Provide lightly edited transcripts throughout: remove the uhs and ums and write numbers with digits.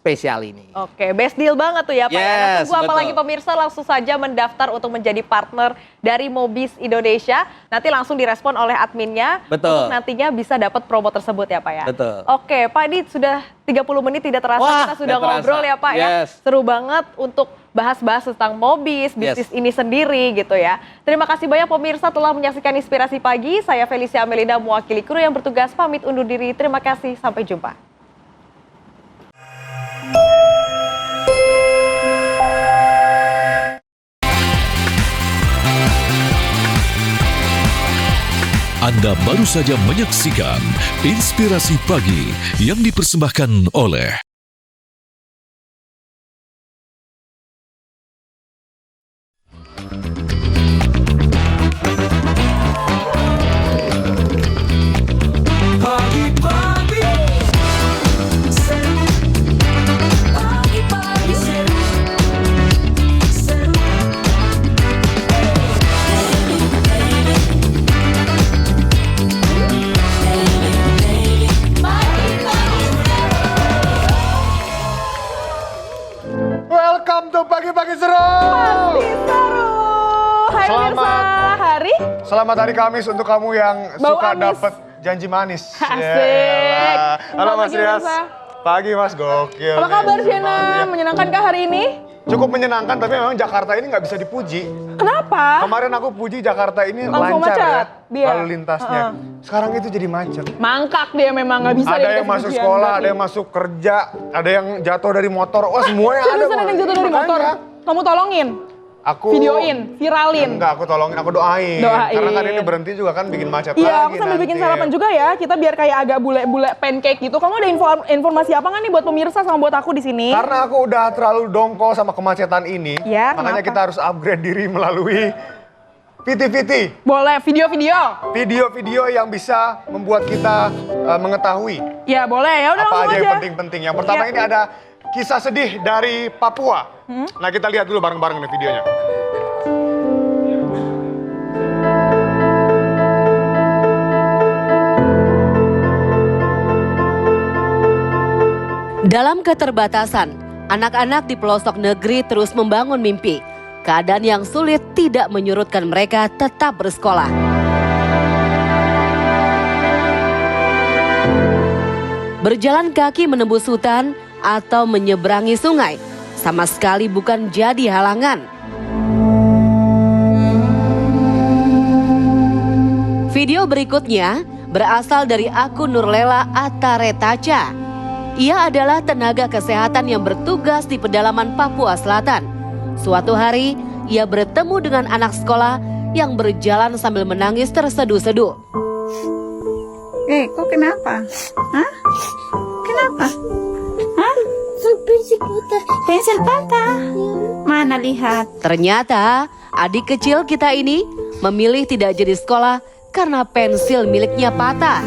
spesial ini. Oke, best deal banget tuh ya Pak. Yes, Tunggu apalagi betul. pemirsa langsung saja mendaftar untuk menjadi partner dari Mobis Indonesia. Nanti langsung direspon oleh adminnya. Betul. Untuk nantinya bisa dapat promo tersebut ya Pak ya. Betul. Oke Pak, ini sudah 30 menit tidak terasa Wah, kita sudah nggak terasa. ngobrol ya Pak ya. Yes. Seru banget untuk bahas-bahas tentang Mobis, bisnis ini sendiri gitu ya. Terima kasih banyak pemirsa telah menyaksikan Inspirasi Pagi. Saya Felicia Melinda mewakili kru yang bertugas pamit undur diri. Terima kasih, sampai jumpa. Anda baru saja menyaksikan Inspirasi Pagi yang dipersembahkan oleh Welcome to Pagi-Pagi Seru. Pasti seru. Hai Selamat. pemirsa, hari Selamat hari Kamis untuk kamu yang Bau suka amis. dapat janji manis. Asik. Yaelah. Halo Selamat Mas pagi, Rias. Mirsa. Pagi Mas, gokil. apa nih. kabar Jena? Ya, Menyenangkankah hari ini? cukup menyenangkan, tapi memang Jakarta ini nggak bisa dipuji. Kenapa? Kemarin aku puji Jakarta ini Langsung lancar macet, ya, dia. lalu lintasnya. Sekarang itu jadi macet. Mangkak dia memang nggak bisa. Ada dia yang dikasih masuk pujian sekolah, berarti. ada yang masuk kerja, ada yang jatuh dari motor. Wah, semuanya ada. Seriusan ada yang jatuh dari motor? Makanya, Kamu tolongin? Aku Videoin? Viralin? Enggak, aku tolongin, aku doain. Doain. Karena kan ini berhenti juga kan bikin macet lagi. Iya, aku sambil bikin nanti. sarapan juga ya. Kita biar kayak agak bule-bule pancake gitu. Kamu ada informasi apa nggak nih buat pemirsa sama buat aku di sini? Karena aku udah terlalu dongkol sama kemacetan ini, Ya, makanya kenapa? kita harus upgrade diri melalui VT-VT. Boleh, video-video? Video-video yang bisa membuat kita mengetahui Ya boleh, ya udah apa langsung aja aja. yang penting-penting. Yang pertama Ya. ini ada kisah sedih dari Papua. Nah, kita lihat dulu bareng-bareng nih videonya. Dalam keterbatasan, anak-anak di pelosok negeri terus membangun mimpi. Keadaan yang sulit tidak menyurutkan mereka tetap bersekolah. Berjalan kaki menembus hutan atau menyeberangi sungai, sama sekali bukan jadi halangan. Video berikutnya berasal dari akun Nurlela Ataretaca. Ia adalah tenaga kesehatan yang bertugas di pedalaman Papua Selatan. Suatu hari, ia bertemu dengan anak sekolah yang berjalan sambil menangis terseduh-seduh. Kok kenapa? Hah? Kenapa? Hah? Pensil patah. Mana lihat? Ternyata, adik kecil kita ini memilih tidak jadi sekolah karena pensil miliknya patah.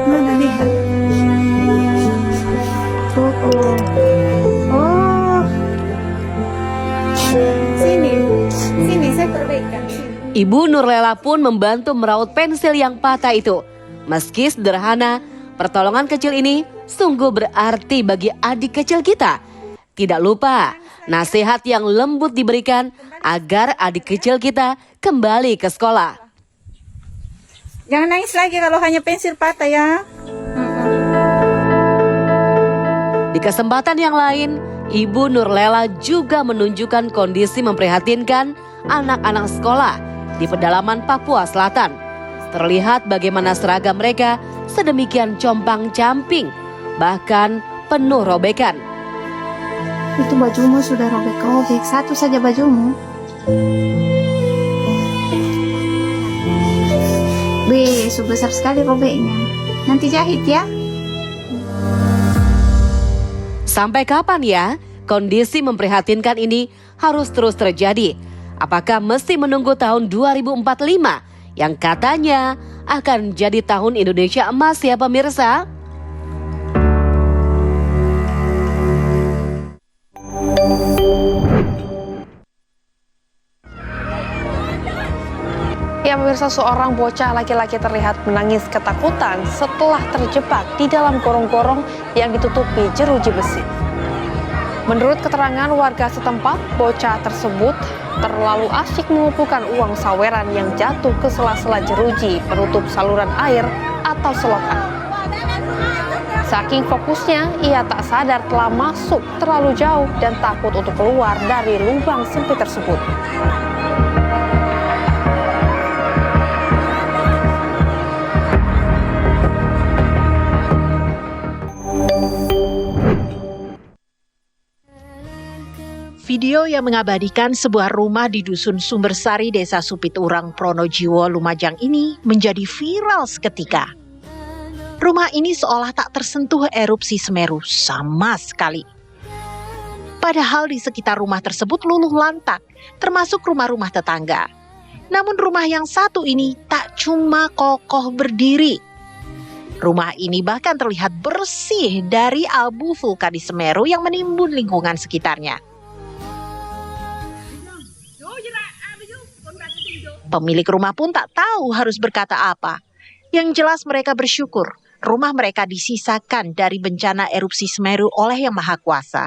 Mana lihat? Oh. Sini saya perbaikan. Ibu Nurlela pun membantu meraut pensil yang patah itu. Meski sederhana, pertolongan kecil ini sungguh berarti bagi adik kecil kita. Tidak lupa, nasihat yang lembut diberikan agar adik kecil kita kembali ke sekolah. Jangan nangis lagi kalau hanya pensil patah ya. Di kesempatan yang lain, Ibu Nurlela juga menunjukkan kondisi memprihatinkan anak-anak sekolah di pedalaman Papua Selatan. Terlihat bagaimana seragam mereka sedemikian compang-camping, bahkan penuh robekan. Itu bajumu sudah robek-robek. Satu saja bajumu. Sebesar sekali robeknya. Nanti jahit ya. Sampai kapan ya kondisi memprihatinkan ini harus terus terjadi? Apakah mesti menunggu tahun 2045 yang katanya akan jadi tahun Indonesia emas ya pemirsa? Ya pemirsa, seorang bocah laki-laki terlihat menangis ketakutan setelah terjebak di dalam gorong-gorong yang ditutupi jeruji besi. Menurut keterangan warga setempat, bocah tersebut terlalu asyik mengumpulkan uang saweran yang jatuh ke sela-sela jeruji penutup saluran air atau selokan. Saking fokusnya, ia tak sadar telah masuk terlalu jauh dan takut untuk keluar dari lubang sempit tersebut. Video yang mengabadikan sebuah rumah di Dusun Sumbersari, Desa Supiturang, Pronojiwo, Lumajang ini menjadi viral seketika. Rumah ini seolah tak tersentuh erupsi Semeru sama sekali. Padahal di sekitar rumah tersebut luluh lantak, termasuk rumah-rumah tetangga. Namun rumah yang satu ini tak cuma kokoh berdiri. Rumah ini bahkan terlihat bersih dari abu vulkanis Semeru yang menimbun lingkungan sekitarnya. Pemilik rumah pun tak tahu harus berkata apa. Yang jelas mereka bersyukur rumah mereka disisakan dari bencana erupsi Semeru oleh Yang Maha Kuasa.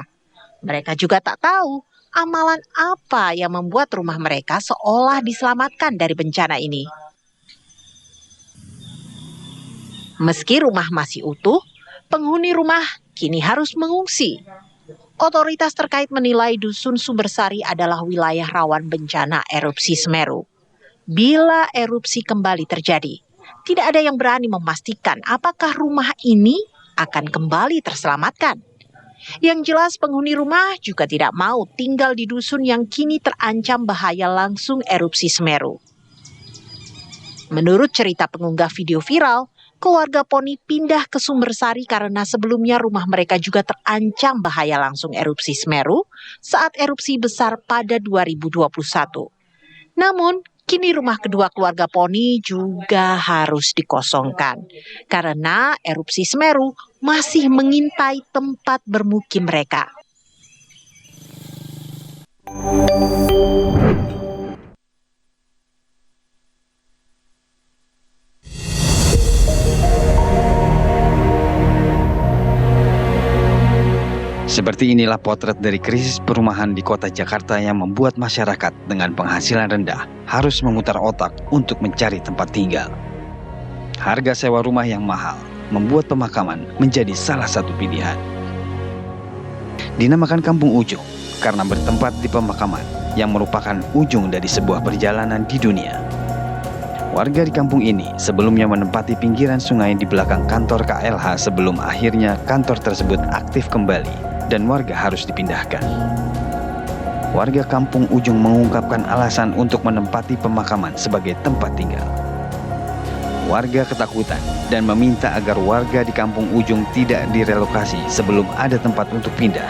Mereka juga tak tahu amalan apa yang membuat rumah mereka seolah diselamatkan dari bencana ini. Meski rumah masih utuh, penghuni rumah kini harus mengungsi. Otoritas terkait menilai Dusun Sumbersari adalah wilayah rawan bencana erupsi Semeru. Bila erupsi kembali terjadi, tidak ada yang berani memastikan apakah rumah ini akan kembali terselamatkan. Yang jelas penghuni rumah juga tidak mau tinggal di dusun yang kini terancam bahaya langsung erupsi Semeru. Menurut cerita pengunggah video viral, keluarga Poni pindah ke Sumbersari karena sebelumnya rumah mereka juga terancam bahaya langsung erupsi Semeru saat erupsi besar pada 2021. Namun, kini rumah kedua keluarga Poni juga harus dikosongkan karena erupsi Semeru masih mengintai tempat bermukim mereka. Seperti inilah potret dari krisis perumahan di kota Jakarta yang membuat masyarakat dengan penghasilan rendah harus memutar otak untuk mencari tempat tinggal. Harga sewa rumah yang mahal membuat pemakaman menjadi salah satu pilihan. Dinamakan Kampung Ujung karena bertempat di pemakaman yang merupakan ujung dari sebuah perjalanan di dunia. Warga di kampung ini sebelumnya menempati pinggiran sungai di belakang kantor KLH sebelum akhirnya kantor tersebut aktif kembali dan warga harus dipindahkan. Warga Kampung Ujung mengungkapkan alasan untuk menempati pemakaman sebagai tempat tinggal. Warga ketakutan dan meminta agar warga di Kampung Ujung tidak direlokasi sebelum ada tempat untuk pindah.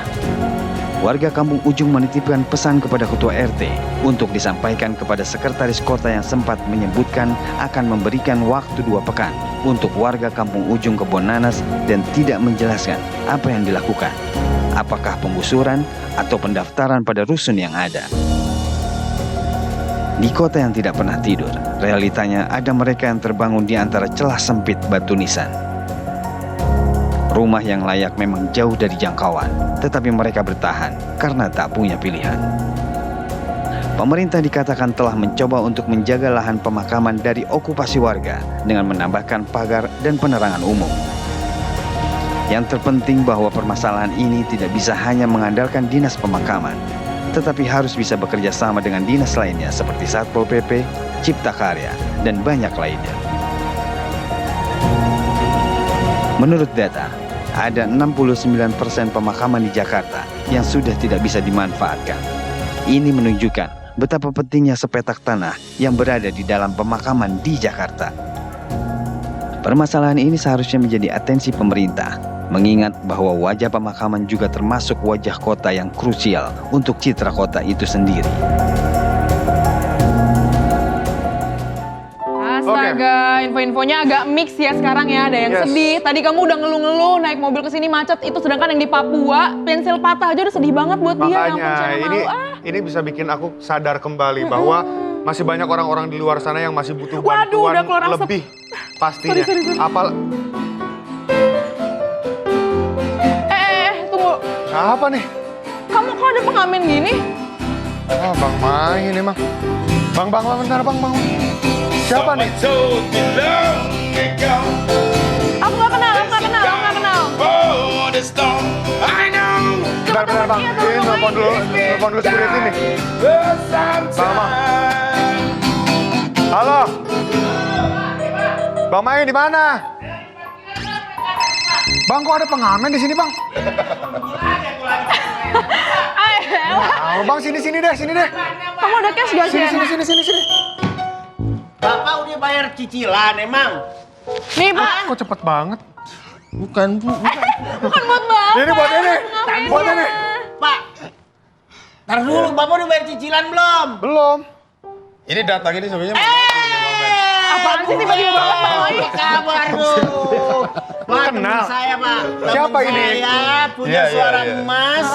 Warga Kampung Ujung menitipkan pesan kepada Ketua RT untuk disampaikan kepada Sekretaris Kota yang sempat menyebutkan akan memberikan waktu 2 pekan untuk warga Kampung Ujung Kebon Nanas dan tidak menjelaskan apa yang dilakukan. Apakah penggusuran atau pendaftaran pada rusun yang ada. Di kota yang tidak pernah tidur, realitanya ada mereka yang terbangun di antara celah sempit batu nisan. Rumah yang layak memang jauh dari jangkauan, tetapi mereka bertahan karena tak punya pilihan. Pemerintah dikatakan telah mencoba untuk menjaga lahan pemakaman dari okupasi warga dengan menambahkan pagar dan penerangan umum. Yang terpenting bahwa permasalahan ini tidak bisa hanya mengandalkan dinas pemakaman, tetapi harus bisa bekerja sama dengan dinas lainnya seperti Satpol PP, Cipta Karya, dan banyak lainnya. Menurut data, ada 69% pemakaman di Jakarta yang sudah tidak bisa dimanfaatkan. Ini menunjukkan betapa pentingnya sepetak tanah yang berada di dalam pemakaman di Jakarta. Permasalahan ini seharusnya menjadi atensi pemerintah, mengingat bahwa wajah pemakaman juga termasuk wajah kota yang krusial untuk citra kota itu sendiri. Astaga, info-infonya agak mix ya sekarang ya. Ada yang sedih. Tadi kamu udah ngeluh-ngeluh naik mobil ke sini macet. Itu sedangkan yang di Papua pensil patah aja udah sedih banget buat dia. Makanya ini bisa bikin aku sadar kembali bahwa masih banyak orang-orang di luar sana yang masih butuh Waduh, bantuan udah keluar asap. lebih pastinya. Sorry. Tunggu. Siapa nih? Kamu kok ada pengamen gini? Oh, Bang Main emang. Bang, bentar Bang. Siapa nih? Aku nggak kenal. Bentar Bang, ini telepon dulu security nih. Bang. Halo. Bang Main di mana? Bang, kok ada pengamen di sini, Bang? Bang, sini deh. Kamu ada cash gak sih? Sini. Bapak udah bayar cicilan emang? Nih, Pak. Kok cepet banget? Bukan buat Bapak. Ini buat ini. Pak, ntar dulu, Bapak udah bayar cicilan belum? Belum. Ini datang ini sebenarnya Apaan sih tiba-tiba Bapak bawain? Apa kabar dulu? Pak, teman Kenal. saya, Pak. Siapa Temen ini? Saya punya suara emas.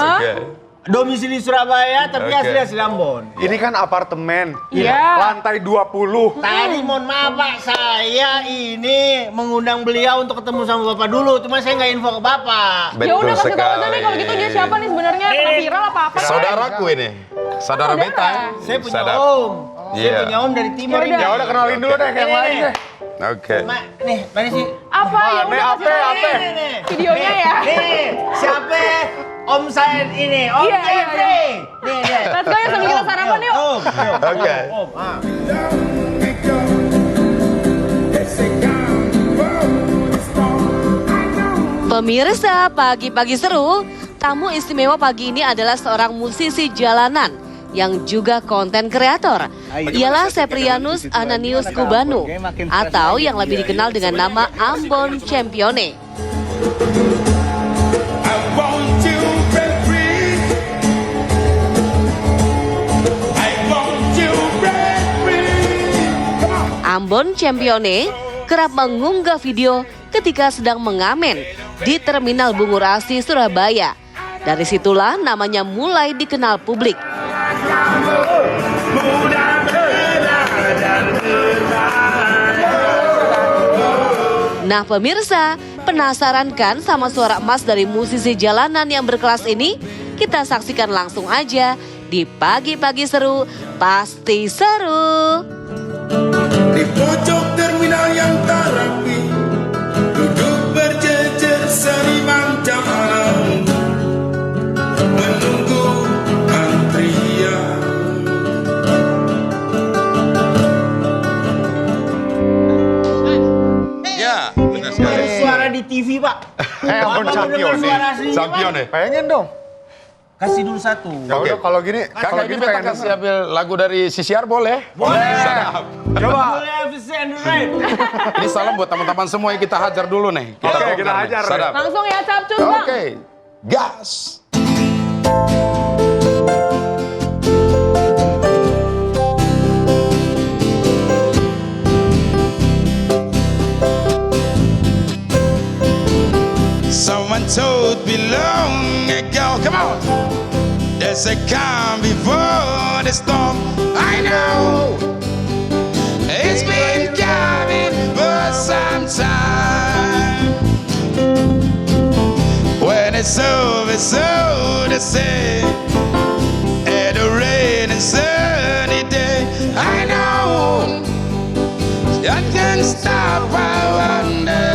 Domisili Surabaya, tapi asli Ambon. Ini kan apartemen. Iya. Lantai 20. Tadi mohon maaf Pak, saya ini mengundang beliau untuk ketemu sama Bapak dulu. Cuma saya nggak info ke Bapak. Ya udah kasih tahu aja nih kalau gitu dia siapa nih sebenarnya? Pernah viral apa? saudaraku ini. Saudara beta. Saya punya Sadap. om. Iya. Saya punya om dari timur ini. Ya udah kenalin dulu deh ke yang lain deh. Oke. Nih, mana sih? Apa? Ya udah kasih tahu Apa? Nih. videonya ya. Nih, siapa? Om saya ini, Om Iya. Jeffrey. Nih, dia. Let's go ya sambil kita sarapan yuk. Om. Oke. Om. Pemirsa, pagi-pagi seru, tamu istimewa pagi ini adalah seorang musisi jalanan yang juga konten kreator. Ialah Seprianus Ananius Kubanu atau yang lebih dikenal dengan nama Ambon Champione. Ambon Champione kerap mengunggah video ketika sedang mengamen di Terminal Bungurasi, Surabaya. Dari situlah namanya mulai dikenal publik. Nah pemirsa, penasaran kan sama suara emas dari musisi jalanan yang berkelas ini? Kita saksikan langsung aja di Pagi-Pagi Seru, pasti seru. Di pojok terminal yang tak rapi, duduk berjejer seniman jalanan, menunggu antrian. Ya, benar sekali. Suara di TV, Pak. Ambon Bapak Champion mendengar nih. suara aslinya, Champion Pak. nih. Pengen dong. Kasih dulu satu. Ya udah kalau gini, Kakak ini beta kasih ambil lagu dari CCR boleh? Boleh. Sadap. Coba. Boleh FC Android. Ini salam buat teman-teman semua yang kita hajar dulu nih. Oke, bongkar kita nih. hajar. Sadap. Langsung ya capcus Bang. Oke. Gas. Someone told me long ago, come on, there's a calm before the storm. I know it's been coming for some time. When it's over, so to say, and a rain and sunny day, I know I can't stop. I wonder.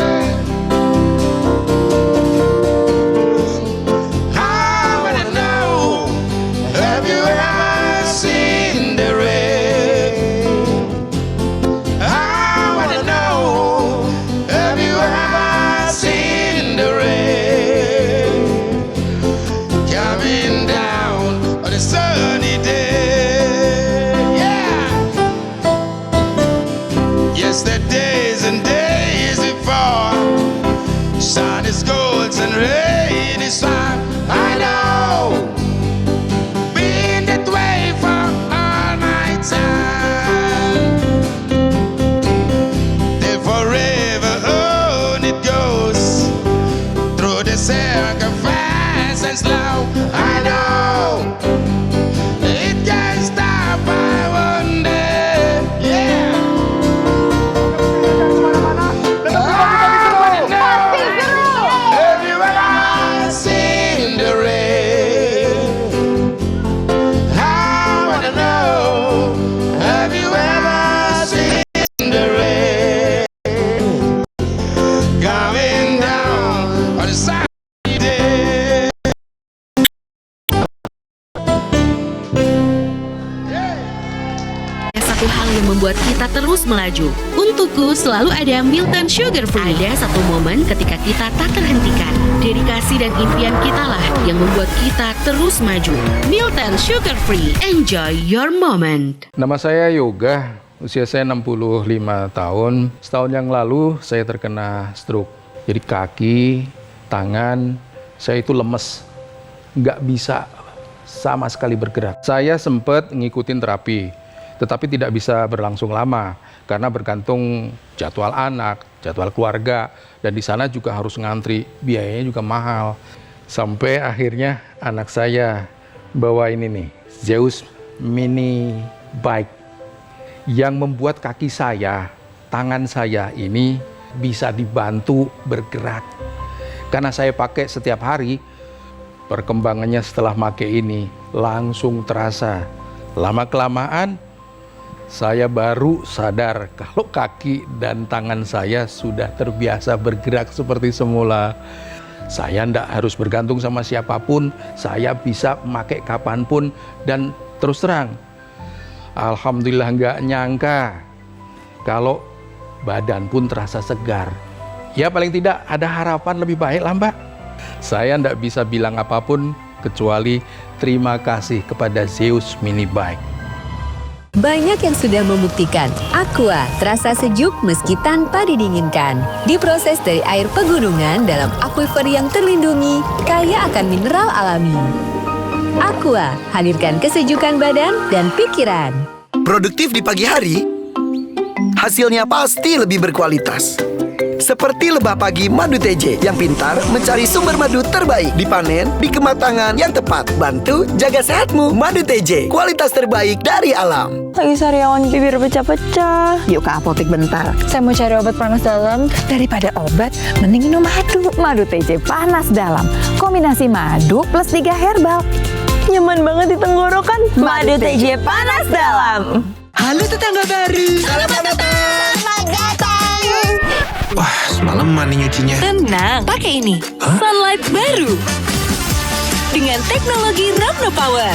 Yesterdays and days. terus melaju. Untukku selalu ada Milton Sugar Free. Ada satu momen ketika kita tak terhentikan. Dedikasi dan impian kita lah yang membuat kita terus maju. Milton Sugar Free, enjoy your moment. Nama saya Yoga, usia saya 65 tahun. Setahun yang lalu saya terkena stroke. Jadi kaki, tangan, saya itu lemes. Nggak bisa sama sekali bergerak. Saya sempat ngikutin terapi, tetapi tidak bisa berlangsung lama karena bergantung jadwal anak, jadwal keluarga, dan di sana juga harus ngantri, biayanya juga mahal. Sampai akhirnya anak saya bawa ini nih, Zeus Mini Bike, yang membuat kaki saya, tangan saya ini bisa dibantu bergerak. Karena saya pakai setiap hari, perkembangannya setelah pakai ini langsung terasa. Lama-kelamaan saya baru sadar kalau kaki dan tangan saya sudah terbiasa bergerak seperti semula. Saya tidak harus bergantung sama siapapun, saya bisa memakai kapanpun, dan terus terang, alhamdulillah nggak nyangka kalau badan pun terasa segar. Ya paling tidak ada harapan lebih baik lah Mbak. Saya tidak bisa bilang apapun kecuali terima kasih kepada Zeus Mini Bike. Banyak yang sudah membuktikan Aqua terasa sejuk meski tanpa didinginkan. Diproses dari air pegunungan dalam aquifer yang terlindungi, kaya akan mineral alami. Aqua, hadirkan kesejukan badan dan pikiran. Produktif di pagi hari, hasilnya pasti lebih berkualitas. Seperti lebah pagi madu TJ yang pintar mencari sumber madu terbaik, dipanen di kematangan yang tepat. Bantu jaga sehatmu. Madu TJ, kualitas terbaik dari alam. Lagi sariawan bibir pecah-pecah. Yuk ke apotek bentar. Saya mau cari obat panas dalam. Daripada obat, mending minum madu. Madu TJ panas dalam. Kombinasi madu plus 3 herbal. Nyaman banget di tenggorokan. Madu TJ panas dalam. Halo tetangga baru. Selamat datang. Selamat datang. Wah, semalam mani nyucinya. Tenang, pakai ini. Sunlight baru. Dengan teknologi Ramno Power.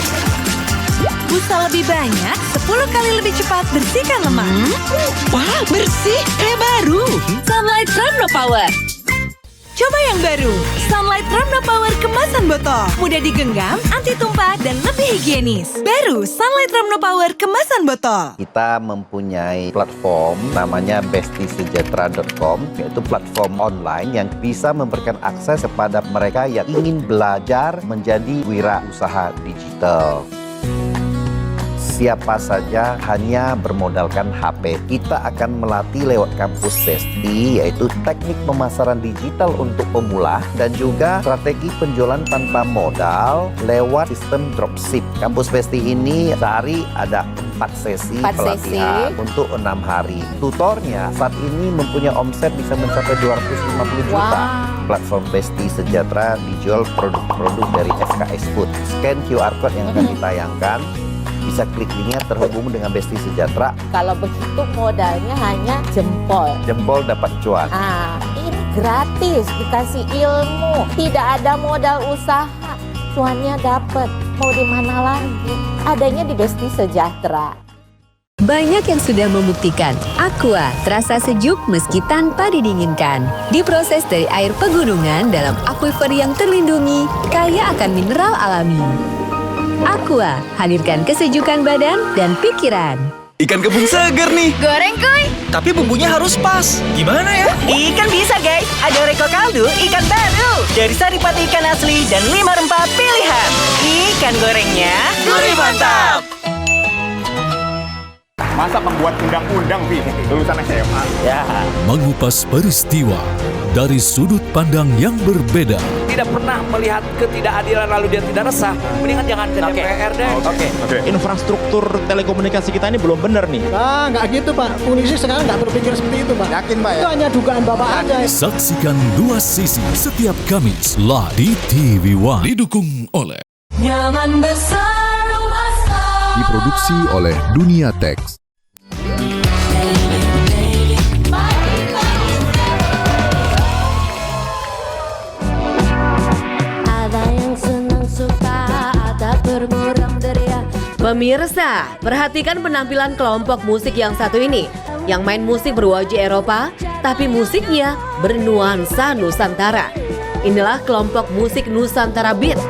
Busa lebih banyak, 10 kali lebih cepat bersihkan lemak. Wah, bersih, kayak baru. Sunlight Ramno Power. Coba yang baru, Sunlight Ramno Power kemasan botol. Mudah digenggam, anti tumpah, dan lebih higienis. Baru Sunlight Ramno Power kemasan botol. Kita mempunyai platform namanya bestisejahtera.com, yaitu platform online yang bisa memberikan akses kepada mereka yang ingin belajar menjadi wirausaha digital. Siapa saja hanya bermodalkan HP. Kita akan melatih lewat kampus Besti, yaitu teknik pemasaran digital untuk pemula dan juga strategi penjualan tanpa modal lewat sistem dropship. Kampus Besti ini sehari ada 4 sesi pelatihan untuk 6 hari. Tutornya saat ini mempunyai omset bisa mencapai 250 juta. Platform Besti Sejahtera dijual produk-produk dari SKS Food. Scan QR Code yang akan ditayangkan, bisa klik linknya terhubung dengan Besti Sejahtera. Kalau begitu modalnya hanya jempol. Jempol dapat cuan. Ini gratis, dikasih ilmu. Tidak ada modal usaha, cuannya dapat. Mau di mana lagi? Adanya di Besti Sejahtera. Banyak yang sudah membuktikan Aqua terasa sejuk meski tanpa didinginkan. Diproses dari air pegunungan dalam aquifer yang terlindungi, kaya akan mineral alami. Aqua, hadirkan kesejukan badan dan pikiran. Ikan kebun seger nih. Goreng kuy. Tapi bumbunya harus pas. Gimana ya? Ikan bisa guys. Ada Reko Kaldu, ikan baru. Dari saripati ikan asli dan 5 rempah pilihan. Ikan gorengnya gurih mantap. Masa pembuat undang-undang sih, lulusan SMA? Ya. Mengupas peristiwa dari sudut pandang yang berbeda. Tidak pernah melihat ketidakadilan lalu dia tidak resah, mendingan jangan ke DPR deh. Oke. Infrastruktur telekomunikasi kita ini belum benar nih. Nggak gitu Pak. Polisi sekarang nggak berpikir seperti itu Pak. Yakin Pak ya? Itu hanya dugaan Bapak aja. Saksikan dua sisi setiap Kamis live di TV One. Didukung oleh Nyaman besar rumah. Diproduksi oleh Dunia Teks. Pemirsa, perhatikan penampilan kelompok musik yang satu ini. yang main musik berwajah Eropa, tapi musiknya bernuansa Nusantara. Inilah kelompok musik Nusantara Beat.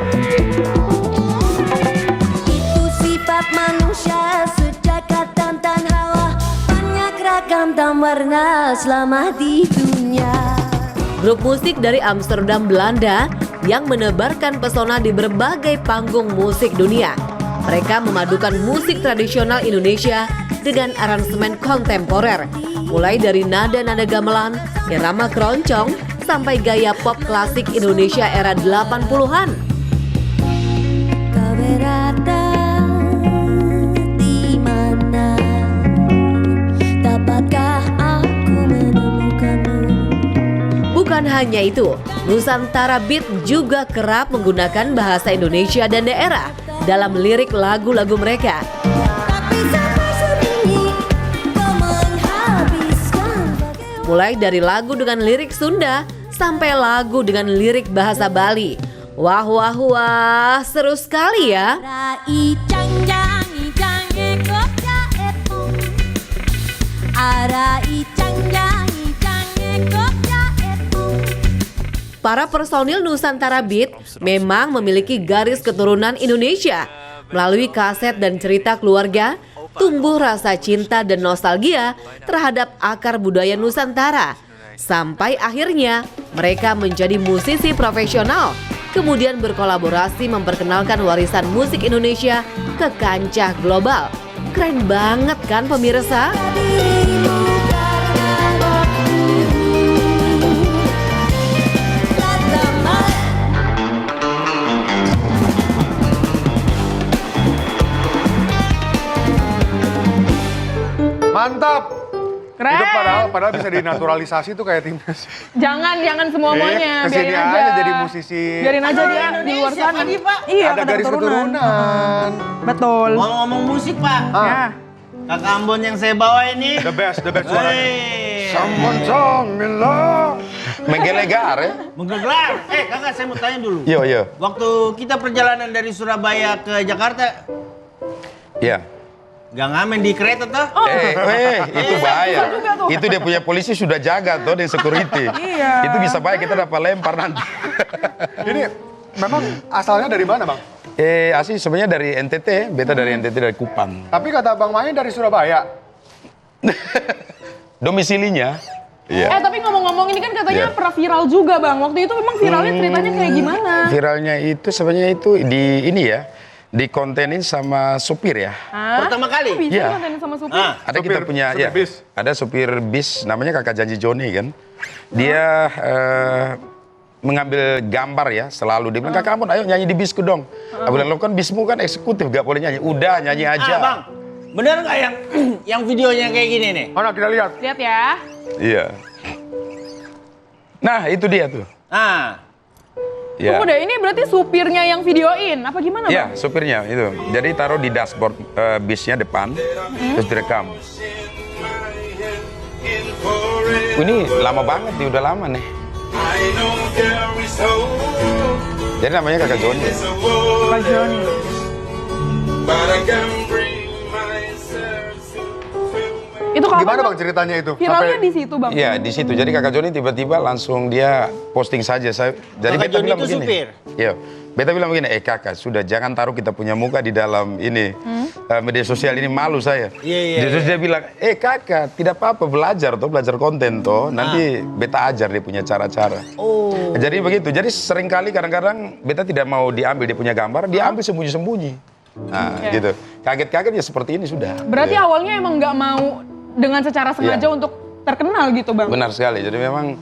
Itu sifat manusia sejak Adam dan Hawa, banyak ragam dan warna selama di dunia. Grup musik dari Amsterdam, Belanda yang menebarkan pesona di berbagai panggung musik dunia. Mereka memadukan musik tradisional Indonesia dengan aransemen kontemporer, mulai dari nada-nada gamelan, irama keroncong, sampai gaya pop klasik Indonesia era 80-an. Kau berada di mana? Dapatkah aku menemukanmu? Bukan hanya itu, Nusantara Beat juga kerap menggunakan bahasa Indonesia dan daerah dalam lirik lagu-lagu mereka. Mulai dari lagu dengan lirik Sunda sampai lagu dengan lirik bahasa Bali. Wah wah wah, seru sekali ya. Para personil Nusantara Beat memang memiliki garis keturunan Indonesia. Melalui kaset dan cerita keluarga, tumbuh rasa cinta dan nostalgia terhadap akar budaya Nusantara. Sampai akhirnya mereka menjadi musisi profesional, kemudian berkolaborasi memperkenalkan warisan musik Indonesia ke kancah global. Keren banget kan pemirsa? Mantap. Keren. Itu padahal bisa dinaturalisasi tuh kayak timnas. Jangan semuanya. Kesini biarin aja jadi musisi. Biarin aja dia di luar sana. Iya, ada garis keturunan. Betul. Ngomong musik, Pak. Ya. Kakak Ambon yang saya bawa ini. The best suara. Someone told me love. Menggelegar ya? Menggelegar. Kakak saya mau tanya dulu. Yo. Waktu kita perjalanan dari Surabaya ke Jakarta. Iya. Gak ngamen di kereta tuh? Itu bahaya. Itu dia punya polisi sudah jaga tuh di security. Iya. Itu bisa bahaya, kita dapat lempar nanti. Ini memang asalnya dari mana, Bang? Asli sebenarnya dari NTT, beta dari NTT dari Kupang. Tapi kata Bang Main dari Surabaya. Domisilinya. Iya. Tapi ngomong-ngomong ini kan katanya Iya. pernah viral juga, Bang. Waktu itu memang viralnya ceritanya kayak gimana? Viralnya itu sebenarnya itu di ini ya. Dikontenin sama supir ya. Pertama kali? Bisa Iya. dikontenin sama supir? Ada kita punya ya. Ada supir bis namanya Kakak Janji Joni kan. Dia mengambil gambar ya selalu. Dia bilang, Kakak Ambon ayo nyanyi di bisku dong. Aku bilang, lo kan bismu kan eksekutif gak boleh nyanyi. Udah nyanyi aja. Bang, bener nggak yang videonya kayak gini nih? Mana kita lihat. Lihat ya. Iya. Nah itu dia tuh. Ya. Tunggu deh, ini berarti supirnya yang videoin, apa gimana, Bang? Ya, supirnya itu. Jadi taruh di dashboard bisnya depan, terus direkam. Ini lama banget nih, udah lama nih. Jadi namanya Kakak Joni. Kakak Joni. Itu kapan, Gimana Bang ceritanya itu? Viralnya di situ, Bang? Iya, di situ. Jadi Kakak Joni tiba-tiba langsung dia posting saja. Jadi Kakak beta Joni bilang itu begini. supir? Iya. Beta bilang begini, Kakak, sudah jangan taruh kita punya muka di dalam ini media sosial ini, malu saya. Iya. Terus dia bilang, Kakak, tidak apa-apa belajar konten toh. Nanti beta ajar dia punya cara-cara. Oh. Jadi begitu. Jadi seringkali kadang-kadang beta tidak mau diambil dia punya gambar, dia ambil sembunyi-sembunyi. Nah, gitu. Kaget-kaget ya seperti ini sudah. Berarti Ya. awalnya emang nggak mau dengan secara sengaja untuk terkenal gitu, Bang? Benar sekali. Jadi memang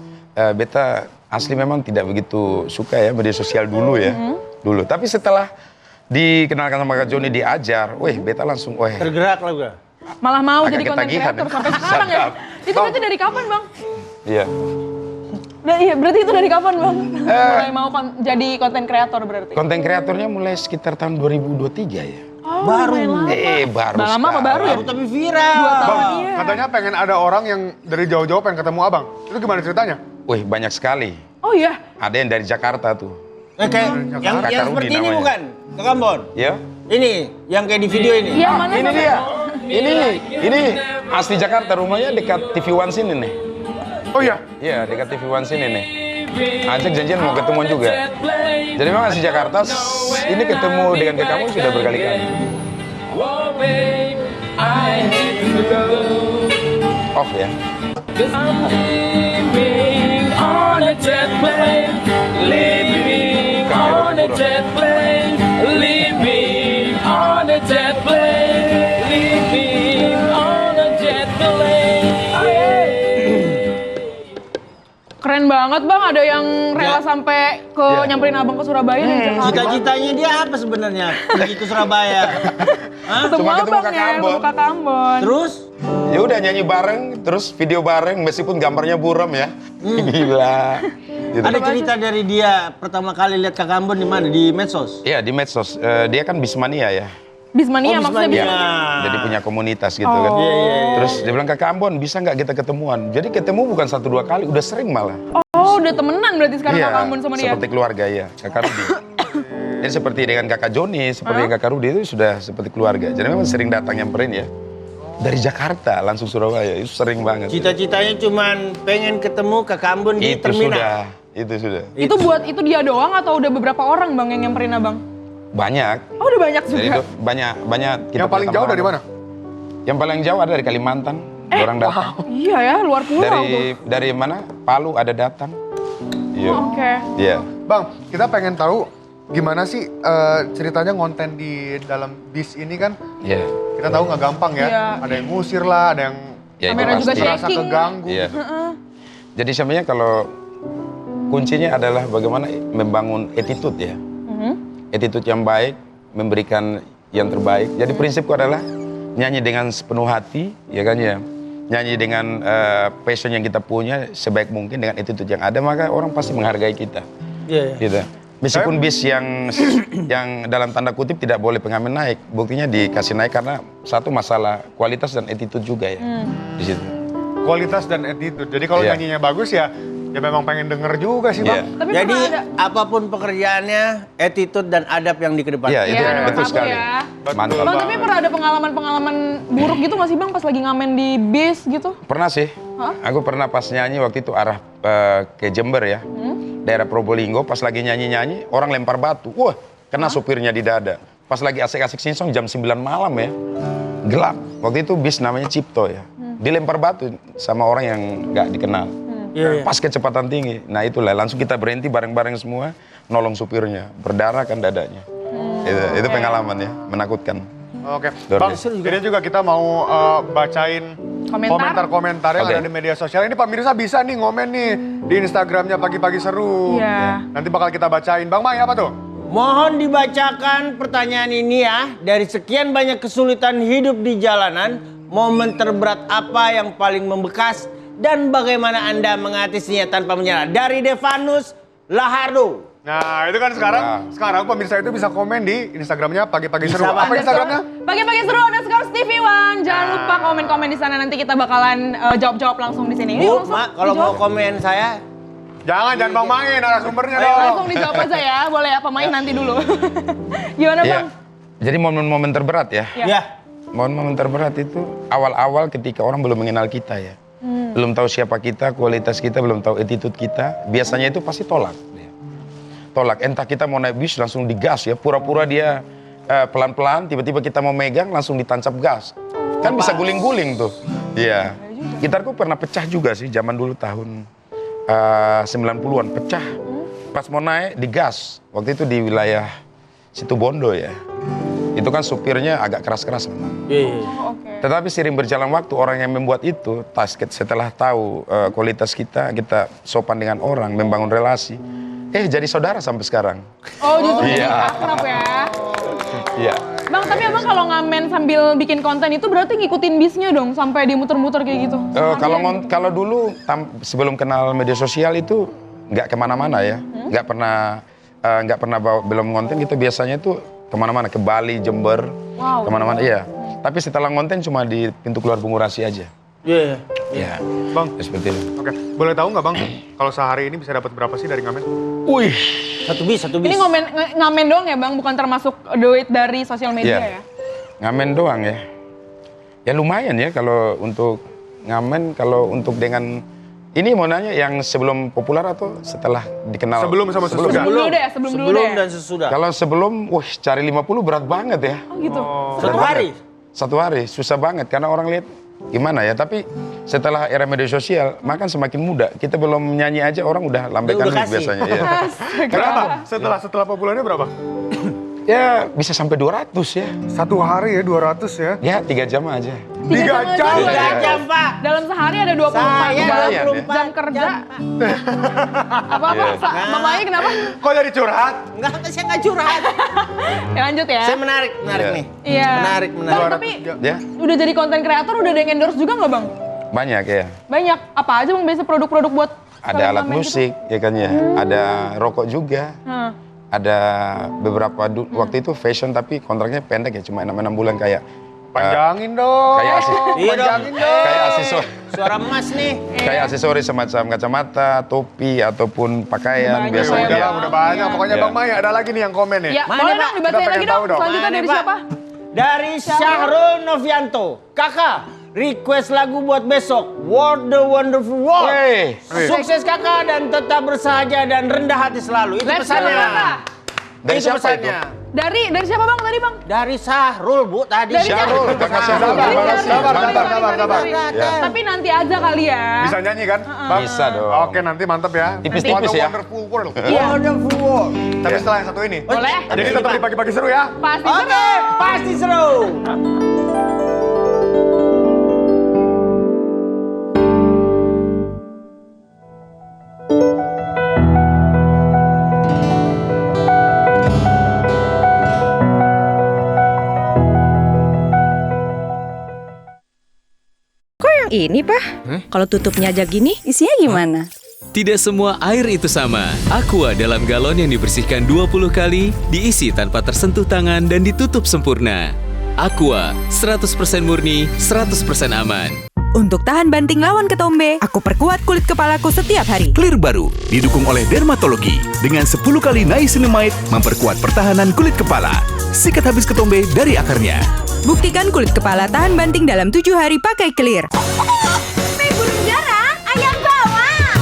beta asli memang tidak begitu suka ya media sosial dulu ya. Dulu. Tapi setelah dikenalkan sama Kak Joni, diajar, beta langsung tergerak lah gue. Malah mau Agak jadi konten ketagihan, kreator ya. sampai sekarang ya? Itu berarti dari kapan, Bang? Iya. Iya, berarti itu dari kapan, Bang? Mulai mau jadi konten kreator berarti? Konten kreatornya mulai sekitar tahun 2023 ya. Oh, baru. Baru. Udah lama apa baru ya? Baru tapi viral. 2 tahun, Bang, iya. katanya pengen ada orang yang dari jauh-jauh pengen ketemu Abang. Itu gimana ceritanya? Wih, banyak sekali. Oh iya? Ada yang dari Jakarta tuh. Kayak yang Kakak seperti Rudi ini namanya. bukan? Kakak Ambon? Ya. Ini, yang kayak di video ini. Yang mana? Ini Bang? dia. Ini Asli Jakarta, rumahnya dekat TV One sini nih. Oh iya? Iya, dekat TV One sini nih. Ajak janjian mau ketemuan juga. Jadi memang asli Jakarta, ini ketemu dengan kamu sudah berkali-kali. Off ya. Keren banget Bang, ada yang rela sampai nyamperin abang ke Surabaya nih Jakarta. Cita-citanya dia apa sebenarnya pergi ke Surabaya? Cuma ketemu Kakak Ambon. Kakak Ambon. Terus? Ya udah nyanyi bareng, terus video bareng meskipun gambarnya buram ya. Gila. Gitu. Ada cerita dari dia pertama kali lihat Kakak Ambon di mana? Di medsos? Iya, di medsos. Dia kan Bismania ya. Bismania maksudnya Iya, Bismania. jadi punya komunitas gitu kan. Terus dia bilang, Kakak Ambon bisa nggak kita ketemuan? Jadi ketemu bukan 1-2 kali, udah sering malah. Oh, udah temenan berarti sekarang Iya, Kakak Ambon sama dia? seperti keluarga ya, Kakak Rudi. Jadi seperti dengan Kakak Joni, seperti dengan Kakak Rudi itu sudah seperti keluarga. Jadi memang sering datang nyamperin ya. Dari Jakarta langsung Surabaya, itu sering banget. Cita-citanya cuman pengen ketemu Kakak Ambon di terminal. Itu sudah. Itu dia doang atau udah beberapa orang Bang yang nyamperin abang? Banyak. Oh, udah banyak juga. Jadi itu banyak kita. Yang paling jauh dari mana? Yang paling jauh ada dari Kalimantan, orang datang. Iya ya, luar pulau tuh. Dari mana? Palu ada datang. Iya. Oke. Iya. Bang, kita pengen tahu gimana sih ceritanya ngonten di dalam bis ini kan? Iya. Kita tahu nggak gampang ya. Iya. Ada yang ngusir lah, ada yang Ya, itu Kamera juga pasti. merasa shaking. keganggu. Iya. Jadi sebenarnya kalau kuncinya adalah bagaimana membangun attitude ya. Attitude yang baik, memberikan yang terbaik. Jadi prinsipku adalah nyanyi dengan sepenuh hati, ya kan ya. Nyanyi dengan passion yang kita punya sebaik mungkin dengan attitude yang ada, maka orang pasti menghargai kita. Iya. Gitu. Meskipun bis yang dalam tanda kutip tidak boleh pengamen naik, buktinya dikasih naik karena satu masalah kualitas dan attitude juga ya di situ. Kualitas dan attitude. Jadi kalau Iya. nyanyinya bagus ya memang pengen denger juga sih Bang. Tapi Jadi pernah ada apapun pekerjaannya, attitude dan adab yang dikedepankan. Iya, itu nomor betul satu sekali. ya. Mantap. Bang, tapi pernah ada pengalaman-pengalaman buruk gitu nggak sih Bang pas lagi ngamen di bis gitu? Pernah sih. Aku pernah pas nyanyi waktu itu arah ke Jember ya. Daerah Probolinggo, pas lagi nyanyi-nyanyi, orang lempar batu. Wah, kena supirnya di dada. Pas lagi asik-asik singsong jam 9 malam ya. Gelap. Waktu itu bis namanya Cipto ya. Dilempar batu sama orang yang nggak dikenal. Pas kecepatan tinggi. Nah itulah, langsung kita berhenti bareng-bareng semua, nolong supirnya. Berdarah kan dadanya. Itu pengalaman ya, menakutkan. Oke, Luar Bang, biasa. ini juga kita mau bacain komentar-komentar yang ada di media sosial. Ini pemirsa bisa nih ngomen nih di Instagramnya Pagi-Pagi Seru. Iya. Nanti bakal kita bacain. Bang Mai, apa tuh? Mohon dibacakan pertanyaan ini ya. Dari sekian banyak kesulitan hidup di jalanan, momen terberat apa yang paling membekas dan bagaimana Anda mengatasinya tanpa menyerah? Dari Devanus Lahardo. Nah, itu kan sekarang pemirsa itu bisa komen di Instagramnya Pagi-Pagi Seru. Bisa, Bang. Apa Instagramnya? Pagi-pagi seru _TV One. Jangan lupa komen-komen di sana, nanti kita bakalan jawab-jawab langsung di sini. Bu, Langsung Mak, kalau mau komen saya, Jangan Bang Mai, narasumbernya dong. langsung dijawab aja ya. Boleh ya, pemain nanti dulu. Gimana Iya. Bang? Jadi momen-momen terberat ya. ya. Momen-momen terberat itu awal-awal ketika orang belum mengenal kita ya. Belum tahu siapa kita, kualitas kita, belum tahu attitude kita. Biasanya itu pasti tolak. Tolak, entah kita mau naik bis langsung digas ya. Pura-pura dia pelan-pelan, tiba-tiba kita mau megang langsung ditancap gas. Kan bisa guling-guling tuh. Iya. Gitarku pernah pecah juga sih zaman dulu tahun 90-an. Pecah. Pas mau naik digas. Waktu itu di wilayah Situbondo ya. Itu kan supirnya agak keras-keras memang. Tetapi seiring berjalan waktu orang yang membuat itu, setelah tahu kualitas kita sopan dengan orang, membangun relasi. Jadi saudara sampai sekarang. Oh, justru jadi Iya. akrab ya. Iya. Bang, tapi abang kalau ngamen sambil bikin konten itu berarti ngikutin bisnya dong sampai dia muter-muter kayak gitu? Kalau dulu sebelum kenal media sosial itu nggak kemana-mana ya, nggak pernah belum ngonten kita biasanya itu kemana-mana, ke Bali, Jember, kemana-mana. Iya. Tapi setelah ngonten cuma di pintu keluar Bungurasi aja. Iya. Iya. Bang. Seperti itu. Oke, boleh tahu nggak Bang, kalau sehari ini bisa dapat berapa sih dari ngamen? Wih. Satu bis. Ini ngamen doang ya Bang, bukan termasuk duit dari sosial media Iya. ya? Ngamen doang ya. Ya lumayan ya kalau untuk ngamen, kalau untuk dengan ini mau nanya yang sebelum populer atau setelah dikenal? Sebelum sama sesudah. Sebelum dulu deh. dan sesudah. Kalau sebelum, wah cari 50 berat banget ya. Oh gitu. Satu hari? Satu hari, susah banget karena orang lihat gimana ya. Tapi setelah era media sosial, makan semakin mudah. Kita belum nyanyi aja orang udah lambekan biasanya. Ya. Berapa? Setelah populernya berapa? Ya bisa sampai 200 ya. Satu hari ya 200 ya? Ya 3 jam aja. 3 jam? 3 jam Pak. Dalam sehari ada 24 jam kerja. Apa-apa? Mamanya kenapa? Kok jadi curhat? Enggak, saya nggak curhat. Ya lanjut ya. Saya menarik nih. Iya. Menarik. Bang, tapi Ya. udah jadi konten kreator, udah ada yang endorse juga nggak Bang? Banyak ya. Banyak. Apa aja Bang biasa produk-produk buat Ada alat ngamen musik ya kan ya. Ada rokok juga. Ada beberapa waktu itu fashion tapi kontraknya pendek ya, cuma 6 bulan kayak panjangin dong. Kayak panjangin dong. Kayak aksesoris. Suara emas nih. Kayak aksesoris semacam kacamata, topi ataupun pakaian biasanya. Udah banyak. Pokoknya Ya. Bang Mai ada lagi nih yang komen nih. Ya, boleh dong dibacain lagi dong. Selanjutnya dari siapa? Dari Syahrul Novianto. Kakak, request lagu buat besok. World the Wonderful World. Wey. Sukses kakak dan tetap bersahaja dan rendah hati selalu. Itu Let's go, pesannya. Kakak. Dari Itu siapa pesannya. Dari siapa Bang tadi Bang? Dari Syahrul Bu tadi. Dari Syahrul, kakak Syahrul. Sabar. Ya. Tapi nanti aja kali ya. Bisa nyanyi kan? Bang? Bisa dong. Oke, nanti mantep ya. Tipis-tipis ya. Wonderful World. Wonderful World. Tapi setelah yang satu ini. Boleh. Jadi tetap di pagi-pagi seru ya. Pasti Oke, seru. pasti seru. Kok yang ini, Pak? Kalau tutupnya aja gini, isinya gimana? Tidak semua air itu sama. Aqua dalam galon yang dibersihkan 20 kali, diisi tanpa tersentuh tangan dan ditutup sempurna. Aqua, 100% murni, 100% aman. Untuk tahan banting lawan ketombe, aku perkuat kulit kepalaku setiap hari. Clear baru didukung oleh dermatologi dengan 10 kali niacinamide memperkuat pertahanan kulit kepala. Sikat habis ketombe dari akarnya. Buktikan kulit kepala tahan banting dalam 7 hari pakai Clear. Burung darah, ayam bawang.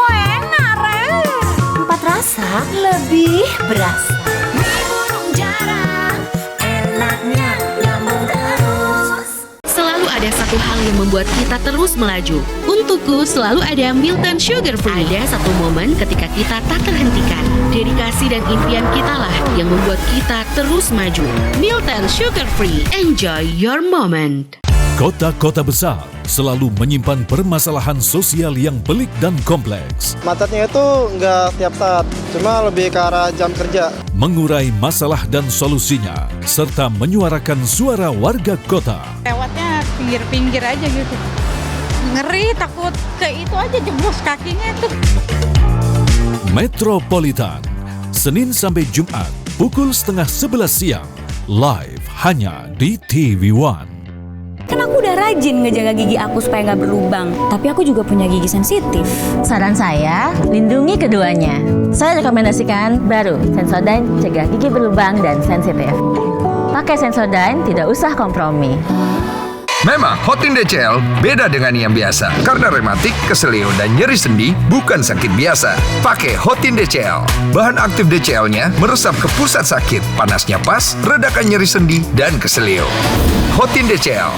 Enak, Res. 4 rasa, lebih berasa. Mie burung darah, enaknya nyambung terus. Selalu ada satu hal yang membuat kita terus melaju. Untukku selalu ada Milton Sugar Free. Ada satu momen ketika kita tak terhentikan. Dedikasi dan impian kitalah yang membuat kita terus maju. Milton Sugar Free. Enjoy your moment. Kota-kota besar selalu menyimpan permasalahan sosial yang pelik dan kompleks. Macetnya itu nggak tiap saat, cuma lebih ke arah jam kerja. Mengurai masalah dan solusinya, serta menyuarakan suara warga kota. Lewatnya pinggir-pinggir aja gitu. Ngeri, takut ke itu aja jeblos kakinya tuh. Metropolitan, Senin sampai Jumat, pukul 10:30 siang, live hanya di TV One. Kan aku udah rajin ngejaga gigi aku supaya nggak berlubang. Tapi aku juga punya gigi sensitif. Saran saya, lindungi keduanya. Saya rekomendasikan baru Sensodyne cegah gigi berlubang dan sensitif. Pakai Sensodyne, tidak usah kompromi. Memang Hotin DCL beda dengan yang biasa. Karena rematik, keselio, dan nyeri sendi bukan sakit biasa. Pakai Hotin DCL. Bahan aktif DCL-nya meresap ke pusat sakit. Panasnya pas, redakan nyeri sendi dan keselio. Hotin DCL.